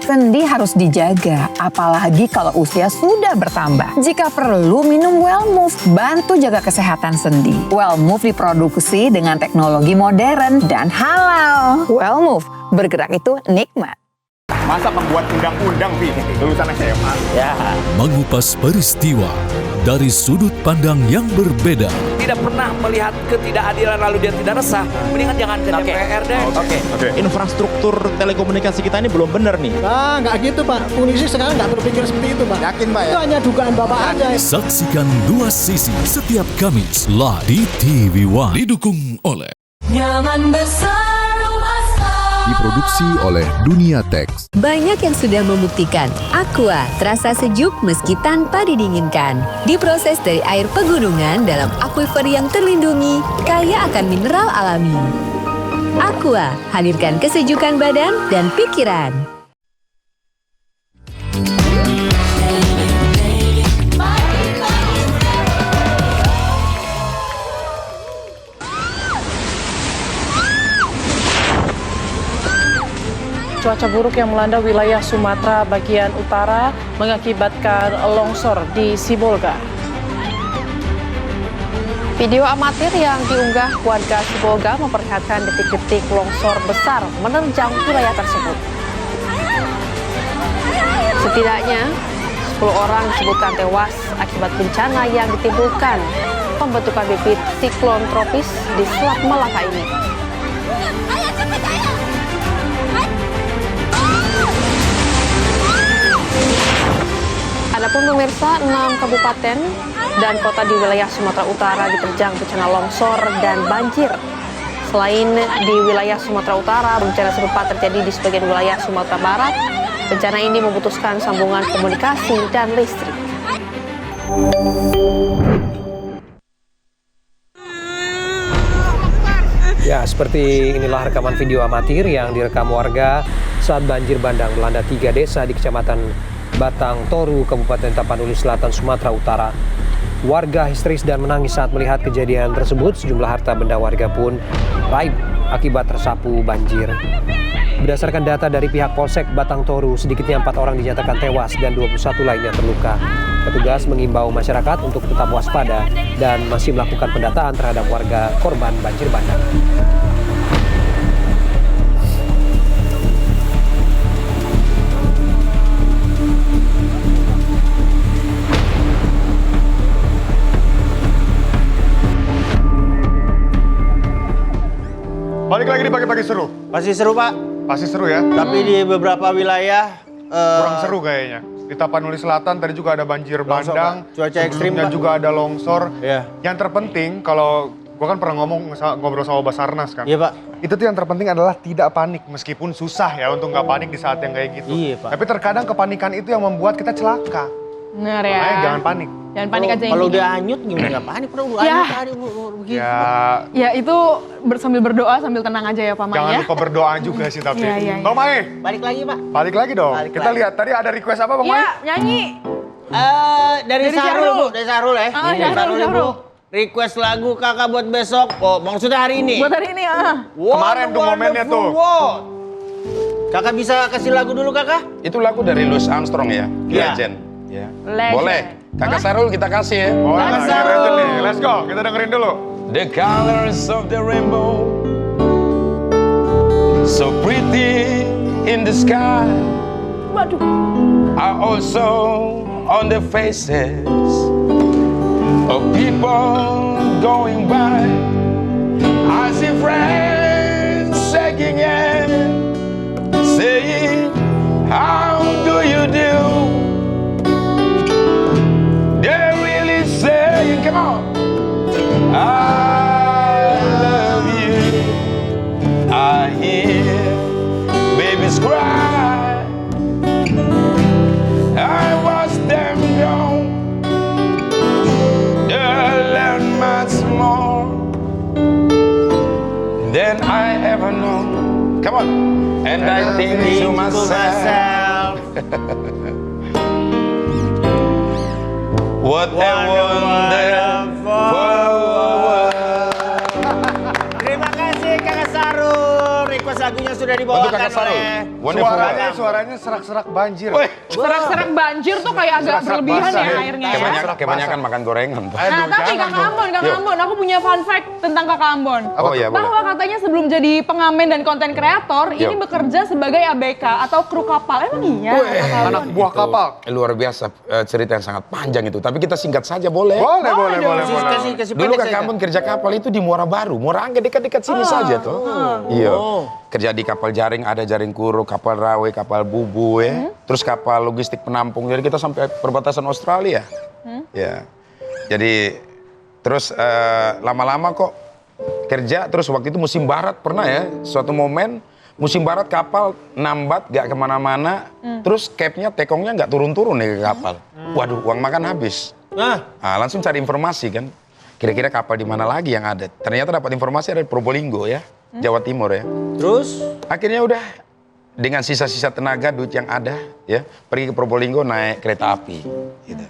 Sendi harus dijaga, apalagi kalau usia sudah bertambah. Jika perlu, minum Wellmove, bantu jaga kesehatan sendi. Wellmove diproduksi dengan teknologi modern dan halal. Wellmove, bergerak itu nikmat. Masa pembuat undang-undang, Pi? Lulusan SMA. Ya. Mengupas peristiwa dari sudut pandang yang berbeda. Tidak pernah melihat ketidakadilan lalu dia tidak resah. Mendingan jangan ke DPR deh. Oke. Infrastruktur telekomunikasi kita ini belum benar nih. Nah, nggak gitu Pak. Polisi sekarang nggak berpikir seperti itu Pak. Yakin Pak ya? Itu hanya dugaan Bapak aja. Saksikan Dua Sisi setiap Kamis live di TV One. Didukung oleh Nyaman besar rumah Diproduksi oleh Dunia Teks. Banyak yang sudah membuktikan Aqua terasa sejuk meski tanpa didinginkan. Diproses dari air pegunungan dalam akuifer yang terlindungi, kaya akan mineral alami. Aqua, hadirkan kesejukan badan dan pikiran. Cuaca buruk yang melanda wilayah Sumatera bagian utara mengakibatkan longsor di Sibolga. Video amatir yang diunggah warga Sibolga memperlihatkan detik-detik longsor besar menerjang wilayah tersebut. Setidaknya 10 orang disebutkan tewas akibat bencana yang ditimbulkan pembentukan bibit siklon tropis di Selat Malaka ini. Adapun pemirsa, 6 kabupaten dan kota di wilayah Sumatera Utara diterjang bencana longsor dan banjir. Selain di wilayah Sumatera Utara, bencana serupa terjadi di sebagian wilayah Sumatera Barat. Bencana ini memutuskan sambungan komunikasi dan listrik. Ya, seperti inilah rekaman video amatir yang direkam warga saat banjir bandang melanda 3 desa di Kecamatan Batang Toru, Kabupaten Tapanuli Selatan, Sumatera Utara. Warga histeris dan menangis saat melihat kejadian tersebut. Sejumlah harta benda warga pun raib akibat tersapu banjir. Berdasarkan data dari pihak Polsek Batang Toru, sedikitnya 4 orang dinyatakan tewas dan 21 lainnya terluka. Petugas mengimbau masyarakat untuk tetap waspada dan masih melakukan pendataan terhadap warga korban banjir bandang. Balik lagi di pagi-pagi seru. Pasti seru, Pak. Pasti seru ya. Tapi di beberapa wilayah kurang seru kayaknya. Di Tapanuli Selatan tadi juga ada banjir bandang. Cuaca ekstrim, Pak. Juga ada longsor. Iya. Yang terpenting kalau gua kan pernah ngobrol sama Basarnas kan. Iya, Pak. Itu tuh yang terpenting adalah tidak panik meskipun susah ya untuk nggak panik di saat yang kayak gitu. Iya, Pak. Tapi terkadang kepanikan itu yang membuat kita celaka. Bener ya. Makanya jangan panik. Jangan panik aja Kalau intinya. udah anyut gimana nggak panik? Udah Ya. anyut begitu. Ya itu sambil berdoa sambil tenang aja ya Pak Mai Jangan ya. lupa berdoa juga sih tapi. Iya. Bang Mai, Balik lagi, Pak. balik lagi dong. Balik Kita lagi. lihat tadi ada request apa Bang Mai? Iya, nyanyi. Dari Sarul, Bu. Dari Sarul ya. Sarul, Bu. Sarul. Request lagu kakak buat besok. Oh, maksudnya hari ini. Buat hari ini Kemarin tuh momennya tuh. Kakak bisa kasih lagu dulu, Kakak? Itu lagu dari Louis Armstrong ya? Iya. Legend. Ya. Legend. Boleh. Kakak Sarul kita kasih ya. Boleh, Kakak Kakak Sarul nih. Let's go, kita dengerin dulu. The colors of the rainbow, so pretty in the sky, are also on the faces of people going by. I see friends shaking hands, saying, how do you do? They're really saying, come on, I love you. I hear babies cry. I watch them go. They'll learn much more than I ever know. Come on. And I think to myself, what a wonderful world. Terima kasih Kakak Sarul. Request lagunya sudah dibawakan oleh Suaranya serak-serak banjir. Serak-serak banjir tuh kayak agak berlebihan ya airnya ya. Kebanyakan makan gorengan. Nah tapi Kakak Ambon, aku punya fun fact tentang Kakak Ambon. Oh iya, boleh. Bahwa katanya sebelum jadi pengamen dan konten kreator, ini bekerja sebagai ABK atau kru kapal. Emang iya? Anak buah kapal. Luar biasa, cerita yang sangat panjang itu. Tapi kita singkat saja boleh? Boleh. Dulu Kakak Ambon kerja kapal itu di Muara Baru. Muara Angke dekat-dekat sini saja tuh. Iya. Kerja di kapal jaring, ada jaring kuru, kapal rawe, kapal bubu ya. Terus kapal logistik penampung. Jadi kita sampai perbatasan Australia. Ya. Jadi terus lama-lama kok kerja. Terus waktu itu musim barat pernah ya. Suatu momen musim barat kapal nambat gak kemana-mana. Terus capnya, tekongnya gak turun-turun nih ke kapal. Waduh, uang makan habis. Nah, langsung cari informasi kan. Kira-kira kapal di mana lagi yang ada. Ternyata dapat informasi ada di Probolinggo ya. Jawa Timur ya. Terus? Akhirnya udah dengan sisa-sisa tenaga, duit yang ada, ya pergi ke Probolinggo naik kereta api. Gitu.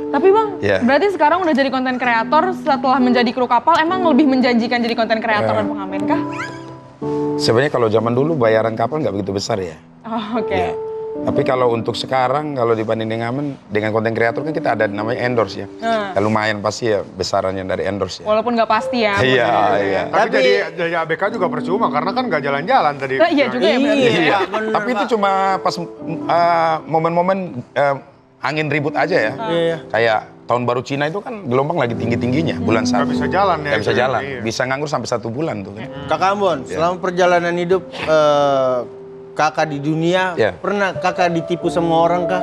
Tapi Bang, berarti sekarang udah jadi konten kreator setelah menjadi kru kapal, emang lebih menjanjikan jadi konten kreator dan pengamen kah? Sebenarnya kalau zaman dulu bayaran kapal nggak begitu besar ya. Oh, oke. Ya. Tapi kalau untuk sekarang, kalau dibanding dengan konten kreator kan kita ada namanya endorse ya. Ya lumayan pasti ya besarannya dari endorse ya. Walaupun nggak pasti ya. Iya. Tapi jadi ABK juga percuma karena kan nggak jalan-jalan tadi. Iya juga ya berarti. Iya. Tapi itu cuma pas momen-momen angin ribut aja ya. Kayak tahun baru Cina itu kan gelombang lagi tinggi-tingginya bulan 1. Nggak bisa jalan ya. Nggak bisa jalan. Iya. Bisa nganggur sampai 1 bulan tuh. Kakak Ambon, selama perjalanan hidup kakak di dunia, pernah kakak ditipu sama orang kah?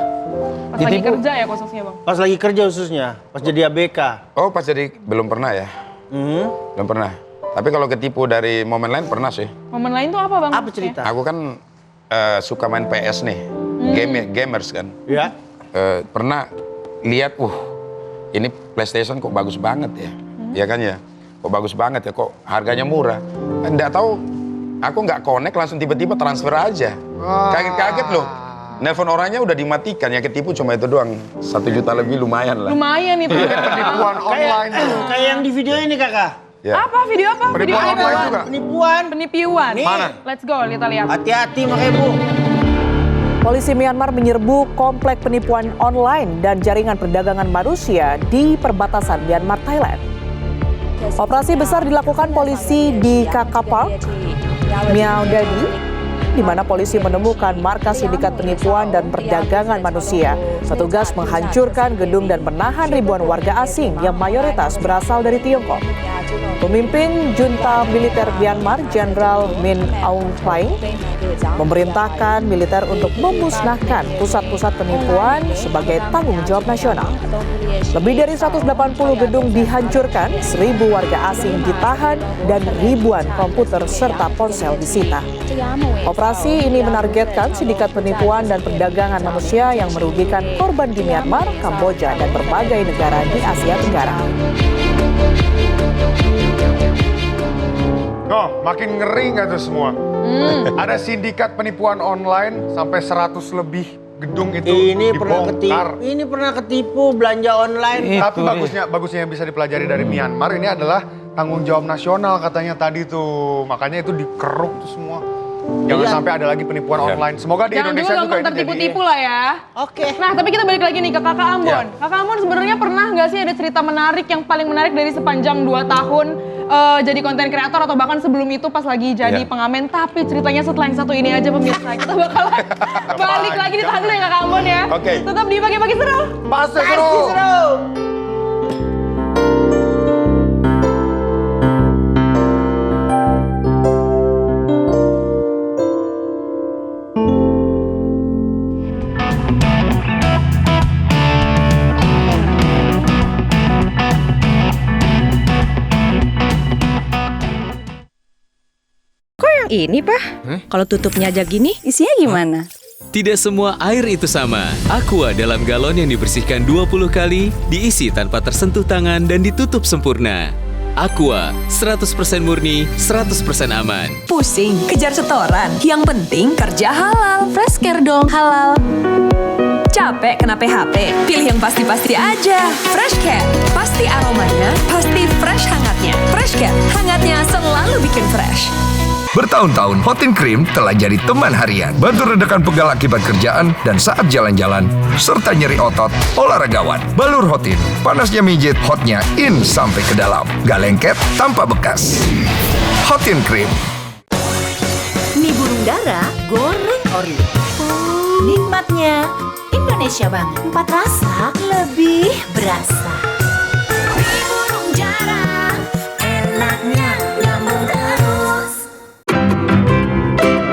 Pas lagi kerja ya khususnya Bang? Pas lagi kerja khususnya, pas jadi ABK. Oh pas jadi belum pernah ya. Belum pernah. Tapi kalau ketipu dari momen lain pernah sih. Momen lain tuh apa Bang? Apa cerita? Aku kan suka main PS nih, gamers kan. Ya. Pernah lihat, ini PlayStation kok bagus banget ya, ya kan ya. Kok bagus banget ya, kok harganya murah. Nggak tahu, aku nggak connect langsung tiba-tiba transfer aja. Kaget-kaget loh. Nelpon orangnya udah dimatikan, yang ketipu cuma itu doang. 1 juta lebih lumayan lah. Lumayan itu. Penipuan online. Kayak yang di video ini kakak. Ya. Apa video apa? Penipuan Video online juga. Penipuan. Mana? Let's go, kita lihat. Hati-hati makanya Bu. Polisi Myanmar menyerbu komplek penipuan online dan jaringan perdagangan manusia di perbatasan Myanmar, Thailand. Operasi besar dilakukan polisi di Kaka Park, Miao Dadi, di mana polisi menemukan markas sindikat penipuan dan perdagangan manusia. Petugas menghancurkan gedung dan menahan ribuan warga asing yang mayoritas berasal dari Tiongkok. Pemimpin junta militer Myanmar, Jenderal Min Aung Hlaing, memerintahkan militer untuk memusnahkan pusat-pusat penipuan sebagai tanggung jawab nasional. Lebih dari 180 gedung dihancurkan, 1.000 warga asing ditahan, dan ribuan komputer serta ponsel disita. Operasi ini menargetkan sindikat penipuan dan perdagangan manusia yang merugikan korban di Myanmar, Kamboja, dan berbagai negara di Asia Tenggara. Oh, makin ngeri nggak tuh semua? Ada sindikat penipuan online sampai 100 lebih gedung itu dibongkar. Ini pernah ketipu belanja online. Tapi bagusnya yang bisa dipelajari dari Myanmar ini adalah tanggung jawab nasional katanya tadi tuh. Makanya itu dikeruk tuh semua. Jangan sampai ada lagi penipuan online. Semoga di Indonesia juga ini tertipu-tipu lah ya. Oke. Nah, tapi kita balik lagi nih ke Kakak Ambon. Kakak Ambon sebenarnya pernah nggak sih ada cerita menarik yang paling menarik dari sepanjang 2 tahun jadi konten kreator atau bahkan sebelum itu pas lagi jadi pengamen? Tapi ceritanya setelah yang satu ini aja pemirsa. Kita bakal balik lagi ditahan dulu ya Kakak Ambon ya. Oke. Tetap di Pagi-Pagi Seru. Pasti seru. Ini Pak, kalau tutupnya aja gini, isinya gimana? Tidak semua air itu sama. Aqua dalam galon yang dibersihkan 20 kali, diisi tanpa tersentuh tangan dan ditutup sempurna. Aqua, 100% murni, 100% aman. Pusing, kejar setoran. Yang penting kerja halal. Fresh Care dong, halal. Capek kena PHP? Pilih yang pasti-pasti aja. Fresh Care, pasti aromanya, pasti fresh hangatnya. Fresh Care, hangatnya selalu bikin fresh. Bertahun-tahun, Hotin Cream telah jadi teman harian. Bantu redakan pegal akibat kerjaan dan saat jalan-jalan, serta nyeri otot olahragawan. Balur Hotin, panasnya mijit, hotnya in sampai ke dalam. Gak lengket, tanpa bekas. Hotin Cream. Mie burung dara, goreng ori. Nikmatnya Indonesia banget. 4 rasa, lebih berasa. Mie burung dara, enaknya nyambung terus.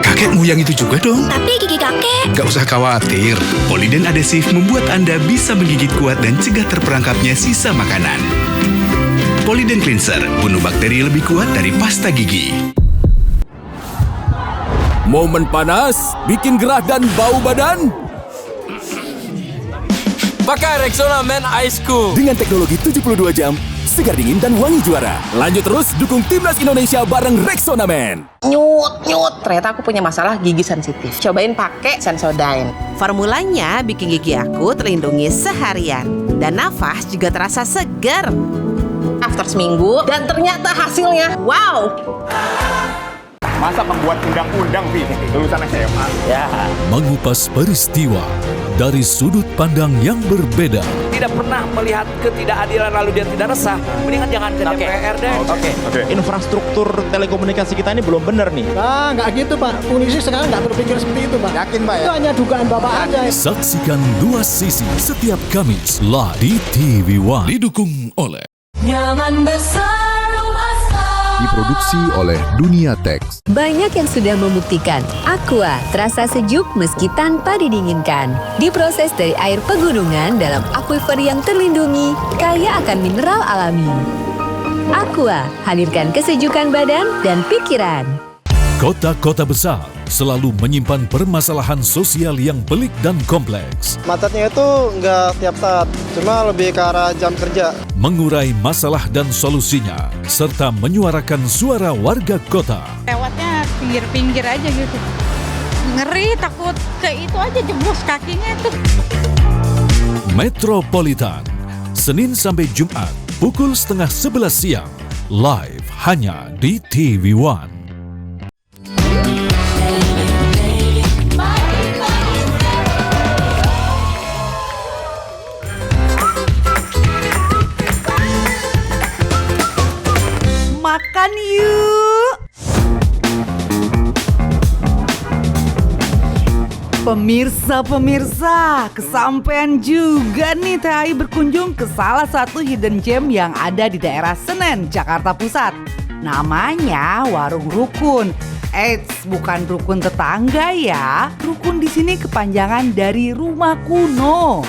Kakek moyang itu juga dong. Tapi gigi kakek. Gak usah khawatir, Poliden Adhesive membuat Anda bisa menggigit kuat dan cegah terperangkapnya sisa makanan. Poliden Cleanser, bunuh bakteri lebih kuat dari pasta gigi. Momen panas, bikin gerah dan bau badan? Pakai Rexona Men Ice Cool. Dengan teknologi 72 jam, segar dingin dan wangi juara. Lanjut terus dukung Timnas Indonesia bareng Rexona Men. Nyut. Ternyata aku punya masalah gigi sensitif. Cobain pakai Sensodyne. Formulanya bikin gigi aku terlindungi seharian. Dan nafas juga terasa segar. After seminggu, dan ternyata hasilnya, wow! Masa pembuat undang-undang, Pi? Lulusan SMA. Ya. Mengupas peristiwa dari sudut pandang yang berbeda. Tidak pernah melihat ketidakadilan lalu dia tidak resah. Mendingan jangan ke DPR deh. Oke. Infrastruktur telekomunikasi kita ini belum benar nih. Nah, nggak gitu Pak. Polisi sekarang nggak berpikir seperti itu Pak. Yakin Pak ya? Itu hanya dugaan Bapak aja. Saksikan dua sisi setiap Kamis live di TV One. Didukung oleh Nyaman besar rumah Diproduksi oleh Dunia Teks. Banyak yang sudah membuktikan Aqua terasa sejuk meski tanpa didinginkan. Diproses dari air pegunungan dalam akuifer yang terlindungi, kaya akan mineral alami. Aqua hadirkan kesejukan badan dan pikiran. kota-kota besar selalu menyimpan permasalahan sosial yang pelik dan kompleks. Macetnya itu nggak tiap saat, cuma lebih ke arah jam kerja. Mengurai masalah dan solusinya, serta menyuarakan suara warga kota. Lewatnya pinggir-pinggir aja gitu. Ngeri, takut ke itu aja jeblos kakinya tuh. Metropolitan, Senin sampai Jumat, pukul 10:30 siang. Live hanya di TV One. Makan yuk! Pemirsa, kesampean juga nih Teh Ai berkunjung ke salah satu hidden gem yang ada di daerah Senen, Jakarta Pusat. Namanya Warung Rukun. Eits, bukan rukun tetangga ya. Rukun di sini kepanjangan dari rumah kuno.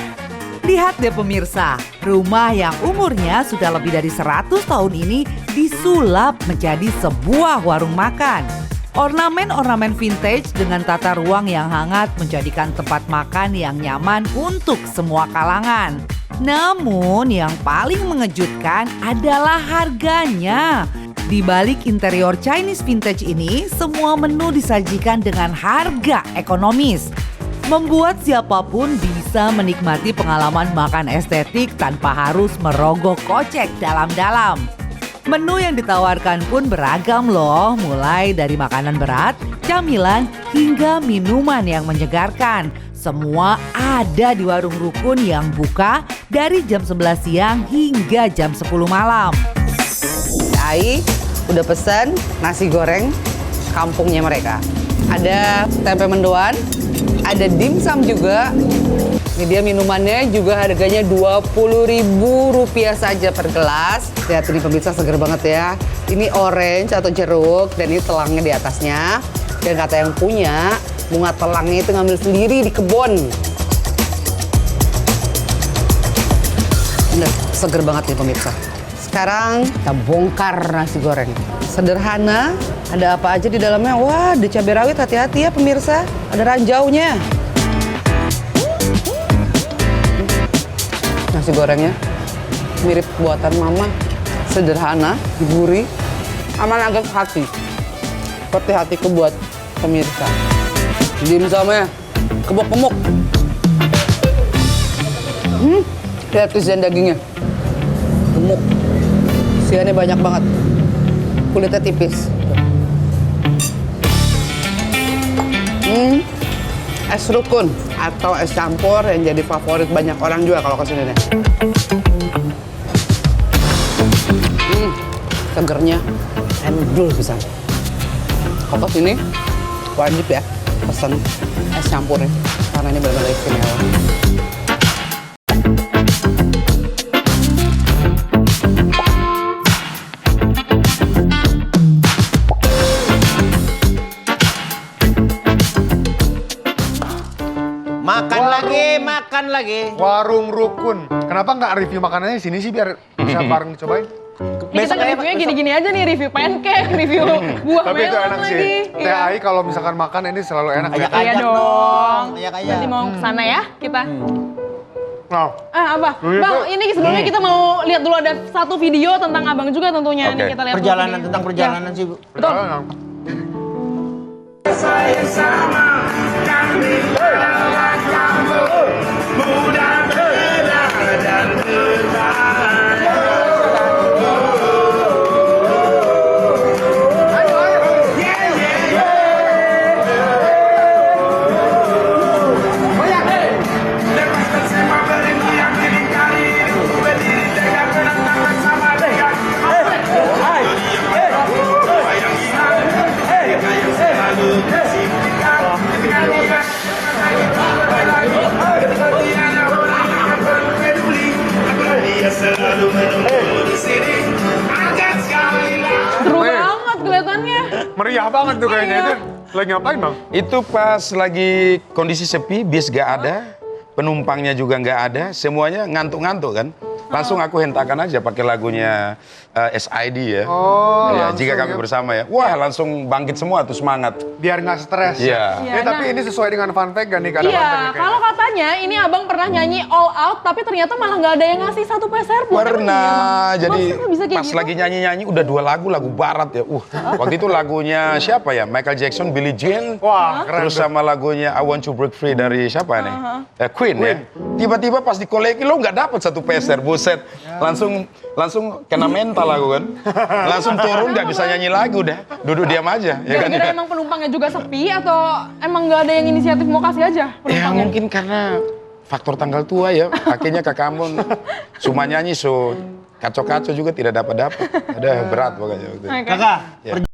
Lihat deh pemirsa, rumah yang umurnya sudah lebih dari 100 tahun ini disulap menjadi sebuah warung makan. Ornamen-ornamen vintage dengan tata ruang yang hangat menjadikan tempat makan yang nyaman untuk semua kalangan. Namun yang paling mengejutkan adalah harganya. Di balik interior Chinese vintage ini, semua menu disajikan dengan harga ekonomis. Membuat siapapun bisa menikmati pengalaman makan estetik tanpa harus merogoh kocek dalam-dalam. Menu yang ditawarkan pun beragam loh, mulai dari makanan berat, camilan, hingga minuman yang menyegarkan. Semua ada di Warung Rukun yang buka dari jam 11 siang hingga jam 10 malam. Ai udah pesen nasi goreng kampungnya mereka. Ada tempe mendoan, ada dimsum juga. Ini dia minumannya juga harganya Rp20.000 saja per gelas. Lihat ini pemirsa, seger banget ya. Ini orange atau jeruk dan ini telangnya di atasnya. Dan kata yang punya, bunga telangnya itu ngambil sendiri di kebun. Bener, seger banget nih pemirsa. Sekarang kita bongkar nasi goreng. Sederhana, ada apa aja di dalamnya? Wah, ada cabai rawit, hati-hati ya pemirsa. Ada ranjaunya. Nasi gorengnya mirip buatan mama. Sederhana, gurih, aman agak hati. Seperti hatiku buat pemirsa. Dimsumnya kebok-kemuk. Lihat isian dagingnya. Gemuk. Isiannya banyak banget. Kulitnya tipis. Es rukun atau es campur yang jadi favorit banyak orang juga kalau kesini nih. Segernya endul bisa. Kalau kesini wajib ya pesen es campurnya karena ini benar-benar istimewa. Makan lagi. Warung Rukun. Kenapa nggak review makanannya di sini sih biar bisa bareng dicobain? Kita reviewnya gini-gini aja nih, review pancake, review buah Tapi itu melon enak lagi. sih. Teh Ai kalau misalkan makan ini selalu enak. Iya dong. Nanti mau kesana ya kita. Abah. Bang, ini sebelumnya kita mau lihat dulu ada satu video tentang abang juga tentunya. Nih kita lihat perjalanan tentang perjalanan sih, Bu. Betul. Saya sama dan bila kamu mudah benar dan seru banget kelihatannya. Meriah banget tuh kayaknya itu. Lagi ngapain bang? Itu pas lagi kondisi sepi, bis gak ada, penumpangnya juga gak ada, semuanya ngantuk-ngantuk kan. Langsung aku hentakan aja pakai lagunya SID ya. Ya, jika kami bersama ya. Wah, langsung bangkit semua tuh semangat. Biar nggak stres. Iya. Tapi ini sesuai dengan fun fact gak nih? Iya, kalau katanya ini abang pernah nyanyi All Out, tapi ternyata malah nggak ada yang ngasih satu peser pun. Pernah, jadi bisa pas lagi nyanyi-nyanyi udah 2 lagu barat ya. Waktu itu lagunya siapa ya? Michael Jackson, Billie Jean. Wah, keren. Terus sama lagunya I Want to Break Free dari siapa nih? Queen ya. Tiba-tiba pas di koleki lo nggak dapet satu peser, buset. Langsung kena mental aku kan. Langsung turun nggak bisa nyanyi lagi udah. Duduk diam aja. Ya kan? Gara-gara emang penumpangnya juga sepi atau emang nggak ada yang inisiatif mau kasih aja penumpangnya? Ya mungkin karena faktor tanggal tua ya. Akhirnya Kak Ambon cuma nyanyi so kacau-kacau juga tidak dapat. Ada berat pokoknya. Kakak, Ya.